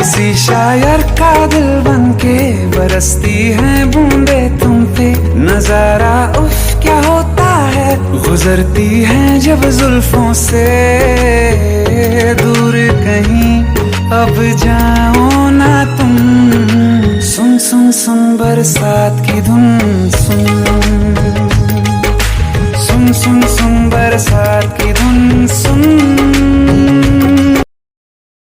किसी शायर का दिल बनके बरसती हैं बूंदे तुम पे। नजारा उफ क्या होता है, गुजरती हैं जब जुल्फों से। दूर कहीं अब जाओ ना तुम, सुन सुन सुन बरसात की धुन सुन।